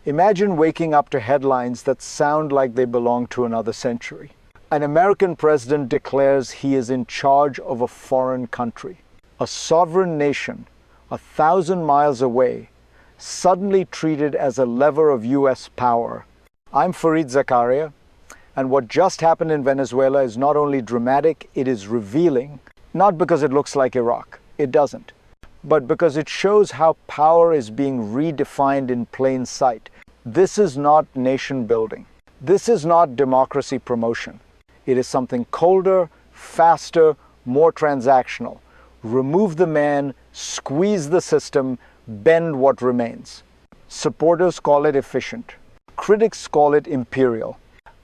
Imagine waking up to headlines that sound like they belong to another century. An American president declares he is in charge of a foreign country. A sovereign nation, 1,000 miles away, suddenly treated as a lever of US power. I'm Fareed Zakaria, and what just happened in Venezuela is not only dramatic, it is revealing, not because it looks like Iraq, it doesn't, but because it shows how power is being redefined in plain sight. This is not nation building. This is not democracy promotion. It is something colder, faster, more transactional. Remove the man, squeeze the system, bend what remains. Supporters call it efficient. Critics call it imperial.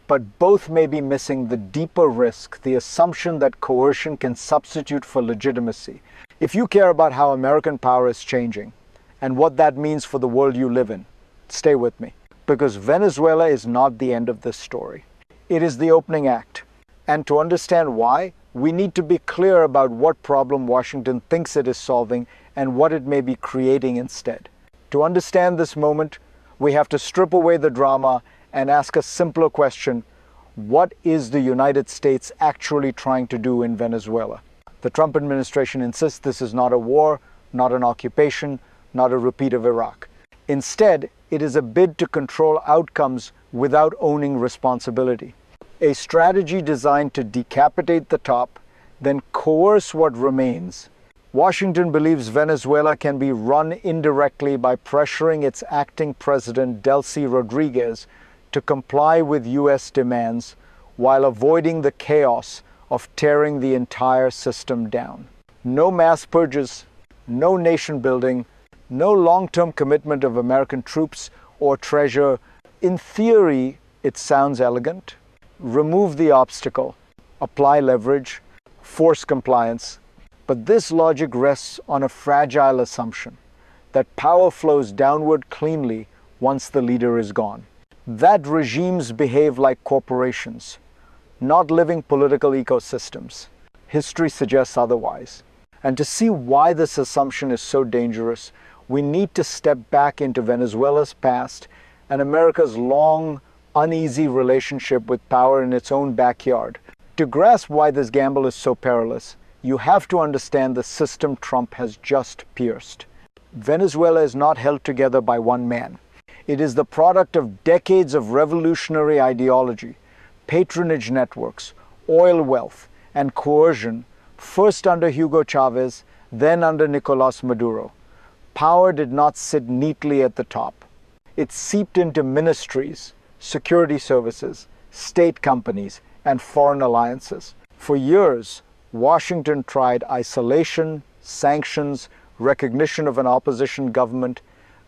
But both may be missing the deeper risk, the assumption that coercion can substitute for legitimacy. If you care about how American power is changing and what that means for the world you live in, stay with me. Because Venezuela is not the end of this story. It is the opening act. And to understand why, we need to be clear about what problem Washington thinks it is solving and what it may be creating instead. To understand this moment, we have to strip away the drama and ask a simpler question: what is the United States actually trying to do in Venezuela? The Trump administration insists this is not a war, not an occupation, not a repeat of Iraq. Instead, it is a bid to control outcomes without owning responsibility. A strategy designed to decapitate the top, then coerce what remains. Washington believes Venezuela can be run indirectly by pressuring its acting president, Delcy Rodríguez, to comply with US demands while avoiding the chaos of tearing the entire system down. No mass purges, no nation building, no long-term commitment of American troops or treasure. In theory, it sounds elegant. Remove the obstacle, apply leverage, force compliance. But this logic rests on a fragile assumption that power flows downward cleanly once the leader is gone. That regimes behave like corporations, not living political ecosystems. History suggests otherwise. And to see why this assumption is so dangerous, we need to step back into Venezuela's past and America's long, uneasy relationship with power in its own backyard. To grasp why this gamble is so perilous, you have to understand the system Trump has just pierced. Venezuela is not held together by one man. It is the product of decades of revolutionary ideology, patronage networks, oil wealth, and coercion, first under Hugo Chavez, then under Nicolás Maduro. Power did not sit neatly at the top. It seeped into ministries, security services, state companies, and foreign alliances. For years, Washington tried isolation, sanctions, recognition of an opposition government.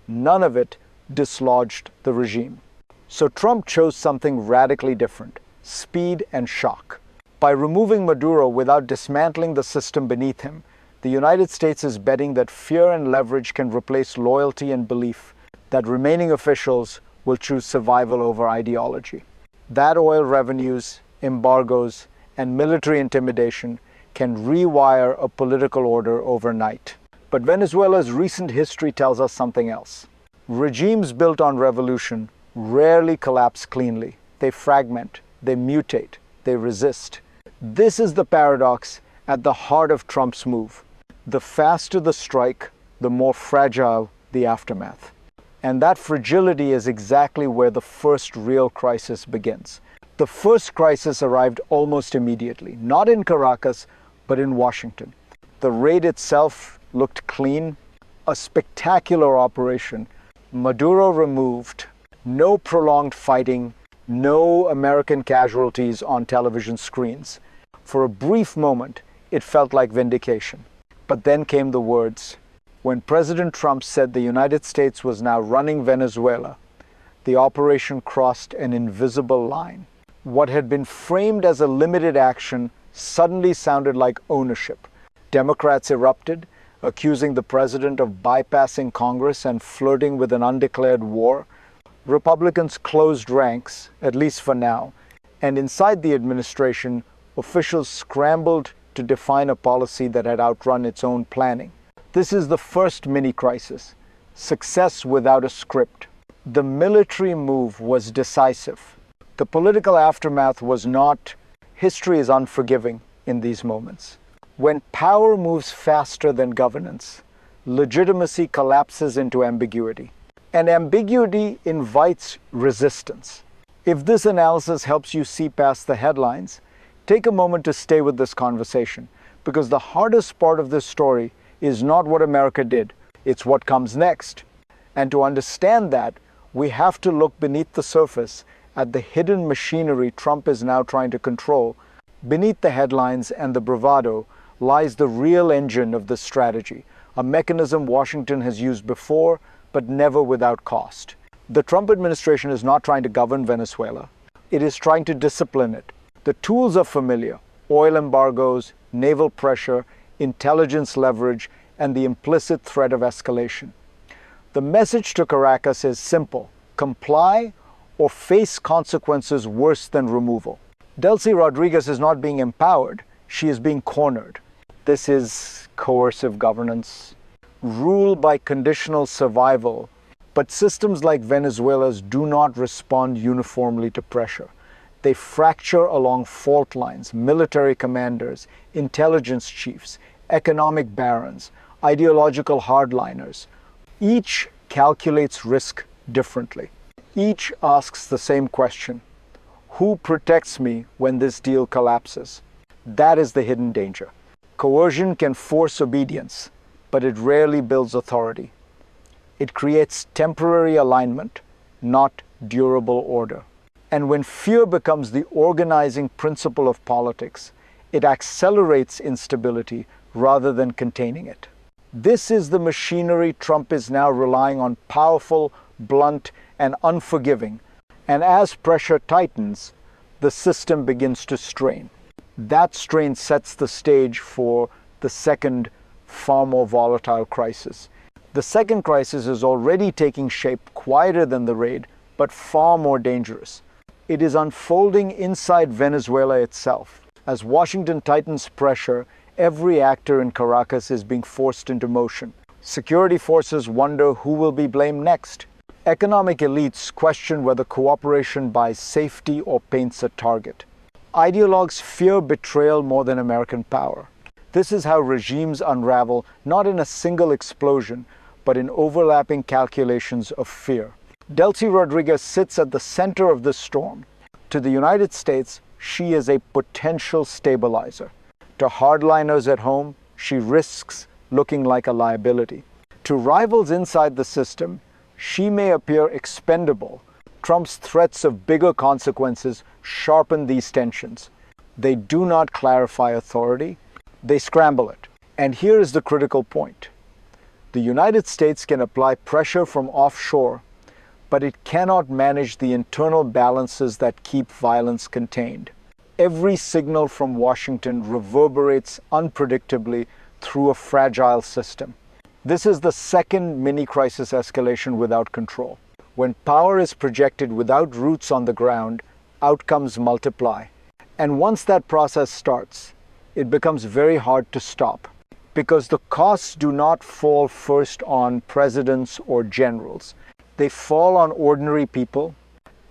None of it dislodged the regime. So Trump chose something radically different: speed and shock. By removing Maduro without dismantling the system beneath him, the United States is betting that fear and leverage can replace loyalty and belief, that remaining officials will choose survival over ideology. That oil revenues, embargoes, and military intimidation can rewire a political order overnight. But Venezuela's recent history tells us something else. Regimes built on revolution rarely collapse cleanly. They fragment, they mutate, they resist. This is the paradox at the heart of Trump's move. The faster the strike, the more fragile the aftermath. And that fragility is exactly where the first real crisis begins. The first crisis arrived almost immediately, not in Caracas, but in Washington. The raid itself looked clean, a spectacular operation. Maduro removed, no prolonged fighting, no American casualties on television screens. For a brief moment, it felt like vindication. But then came the words. When President Trump said the United States was now running Venezuela, the operation crossed an invisible line. What had been framed as a limited action suddenly sounded like ownership. Democrats erupted, accusing the president of bypassing Congress and flirting with an undeclared war. Republicans closed ranks, at least for now, and inside the administration, officials scrambled to define a policy that had outrun its own planning. This is the first mini-crisis, success without a script. The military move was decisive. The political aftermath was not. History is unforgiving in these moments. When power moves faster than governance, legitimacy collapses into ambiguity. And ambiguity invites resistance. If this analysis helps you see past the headlines, take a moment to stay with this conversation, because the hardest part of this story is not what America did, it's what comes next. And to understand that, we have to look beneath the surface at the hidden machinery Trump is now trying to control. Beneath the headlines and the bravado lies the real engine of this strategy, a mechanism Washington has used before, but never without cost. The Trump administration is not trying to govern Venezuela. It is trying to discipline it. The tools are familiar: oil embargoes, naval pressure, intelligence leverage, and the implicit threat of escalation. The message to Caracas is simple: comply or face consequences worse than removal. Delcy Rodríguez is not being empowered, she is being cornered. This is coercive governance, rule by conditional survival. But systems like Venezuela's do not respond uniformly to pressure. They fracture along fault lines: military commanders, intelligence chiefs, economic barons, ideological hardliners. Each calculates risk differently. Each asks the same question: who protects me when this deal collapses? That is the hidden danger. Coercion can force obedience, but it rarely builds authority. It creates temporary alignment, not durable order. And when fear becomes the organizing principle of politics, it accelerates instability rather than containing it. This is the machinery Trump is now relying on: powerful, blunt, and unforgiving. And as pressure tightens, the system begins to strain. That strain sets the stage for the second, far more volatile crisis. The second crisis is already taking shape, quieter than the raid, but far more dangerous. It is unfolding inside Venezuela itself. As Washington tightens pressure, every actor in Caracas is being forced into motion. Security forces wonder who will be blamed next. Economic elites question whether cooperation buys safety or paints a target. Ideologues fear betrayal more than American power. This is how regimes unravel, not in a single explosion, but in overlapping calculations of fear. Delcy Rodríguez sits at the center of this storm. To the United States, she is a potential stabilizer. To hardliners at home, she risks looking like a liability. To rivals inside the system, she may appear expendable. Trump's threats of bigger consequences sharpen these tensions. They do not clarify authority, they scramble it. And here is the critical point. The United States can apply pressure from offshore, but it cannot manage the internal balances that keep violence contained. Every signal from Washington reverberates unpredictably through a fragile system. This is the second mini-crisis escalation without control. When power is projected without roots on the ground, outcomes multiply. And once that process starts, it becomes very hard to stop, because the costs do not fall first on presidents or generals. They fall on ordinary people.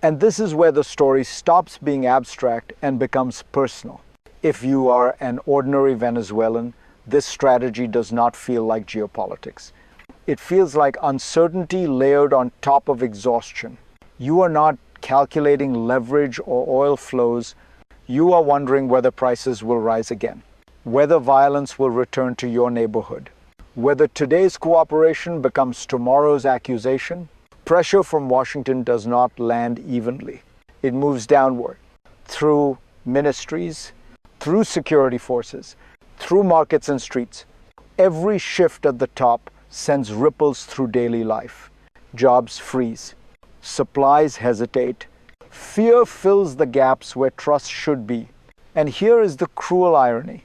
And this is where the story stops being abstract and becomes personal. If you are an ordinary Venezuelan, this strategy does not feel like geopolitics. It feels like uncertainty layered on top of exhaustion. You are not calculating leverage or oil flows. You are wondering whether prices will rise again, whether violence will return to your neighborhood, whether today's cooperation becomes tomorrow's accusation. Pressure from Washington does not land evenly. It moves downward, through ministries, through security forces, through markets and streets. Every shift at the top sends ripples through daily life. Jobs freeze. Supplies hesitate. Fear fills the gaps where trust should be. And here is the cruel irony.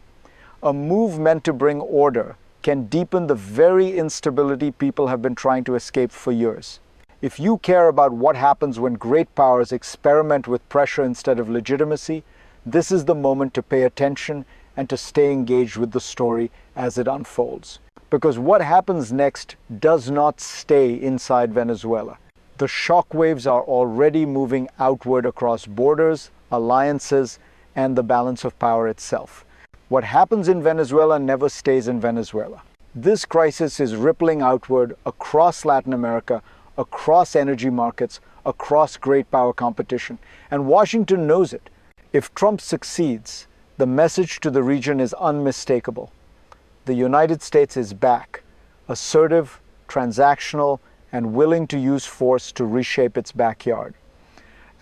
A move meant to bring order can deepen the very instability people have been trying to escape for years. If you care about what happens when great powers experiment with pressure instead of legitimacy, this is the moment to pay attention and to stay engaged with the story as it unfolds. Because what happens next does not stay inside Venezuela. The shockwaves are already moving outward across borders, alliances, and the balance of power itself. What happens in Venezuela never stays in Venezuela. This crisis is rippling outward across Latin America, across energy markets, across great power competition. And Washington knows it. If Trump succeeds, the message to the region is unmistakable. The United States is back, assertive, transactional, and willing to use force to reshape its backyard.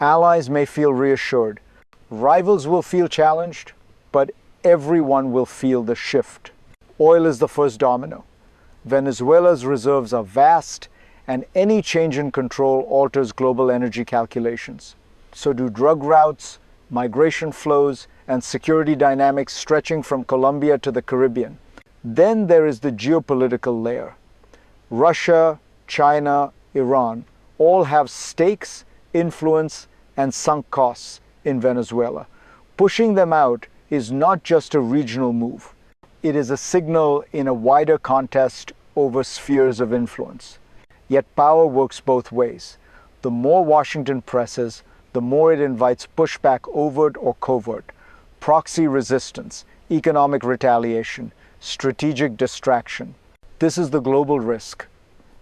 Allies may feel reassured. Rivals will feel challenged, but everyone will feel the shift. Oil is the first domino. Venezuela's reserves are vast, and any change in control alters global energy calculations. So do drug routes, migration flows, and security dynamics stretching from Colombia to the Caribbean. Then there is the geopolitical layer. Russia, China, Iran all have stakes, influence, and sunk costs in Venezuela. Pushing them out is not just a regional move. It is a signal in a wider contest over spheres of influence. Yet power works both ways. The more Washington presses, the more it invites pushback, overt or covert, proxy resistance, economic retaliation, strategic distraction. This is the global risk,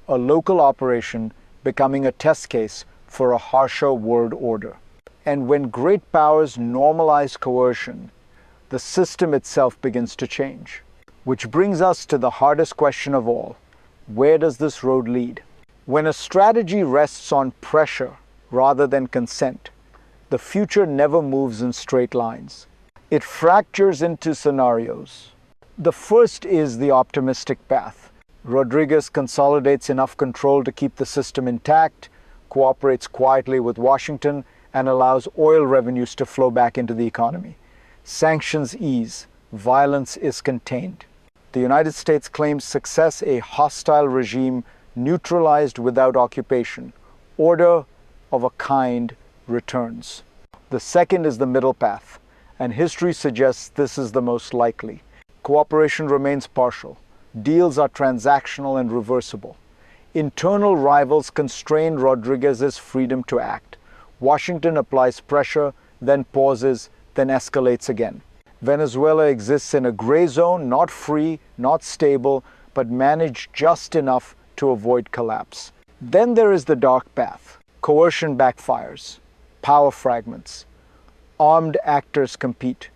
a local operation becoming a test case for a harsher world order. And when great powers normalize coercion, the system itself begins to change. Which brings us to the hardest question of all. Where does this road lead? When a strategy rests on pressure rather than consent, the future never moves in straight lines. It fractures into scenarios. The first is the optimistic path. Rodríguez consolidates enough control to keep the system intact, cooperates quietly with Washington, and allows oil revenues to flow back into the economy. Sanctions ease, violence is contained. The United States claims success, a hostile regime neutralized without occupation. Order of a kind returns. The second is the middle path, and history suggests this is the most likely. Cooperation remains partial. Deals are transactional and reversible. Internal rivals constrain Rodríguez's freedom to act. Washington applies pressure, then pauses, then escalates again. Venezuela exists in a gray zone, not free, not stable, but managed just enough to avoid collapse. Then there is the dark path. Coercion backfires. Power fragments. Armed actors compete.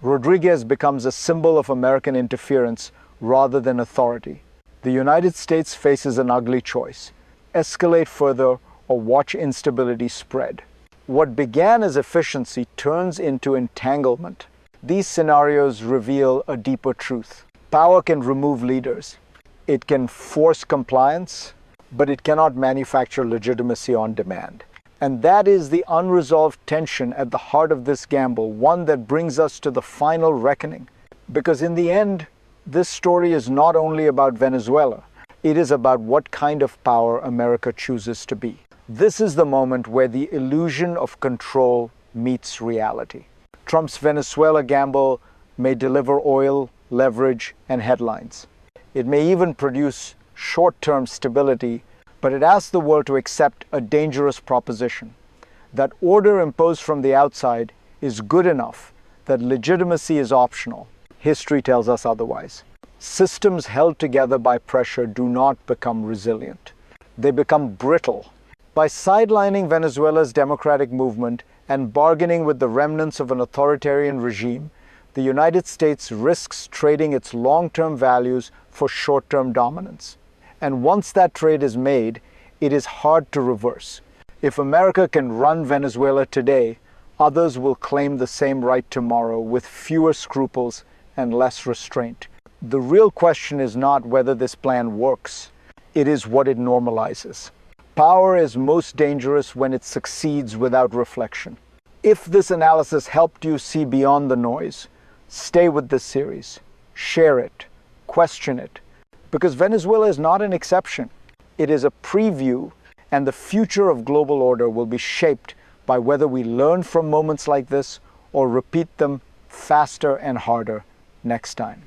Rodríguez becomes a symbol of American interference rather than authority. The United States faces an ugly choice: escalate further or watch instability spread. What began as efficiency turns into entanglement. These scenarios reveal a deeper truth. Power can remove leaders. It can force compliance, but it cannot manufacture legitimacy on demand. And that is the unresolved tension at the heart of this gamble, one that brings us to the final reckoning. Because in the end, this story is not only about Venezuela, it is about what kind of power America chooses to be. This is the moment where the illusion of control meets reality. Trump's Venezuela gamble may deliver oil, leverage, and headlines. It may even produce short-term stability, but it asks the world to accept a dangerous proposition: that order imposed from the outside is good enough, that legitimacy is optional. History tells us otherwise. Systems held together by pressure do not become resilient. They become brittle. By sidelining Venezuela's democratic movement and bargaining with the remnants of an authoritarian regime, the United States risks trading its long-term values for short-term dominance. And once that trade is made, it is hard to reverse. If America can run Venezuela today, others will claim the same right tomorrow with fewer scruples and less restraint. The real question is not whether this plan works. It is what it normalizes. Power is most dangerous when it succeeds without reflection. If this analysis helped you see beyond the noise, stay with this series. Share it. Question it. Because Venezuela is not an exception. It is a preview, and the future of global order will be shaped by whether we learn from moments like this or repeat them faster and harder next time.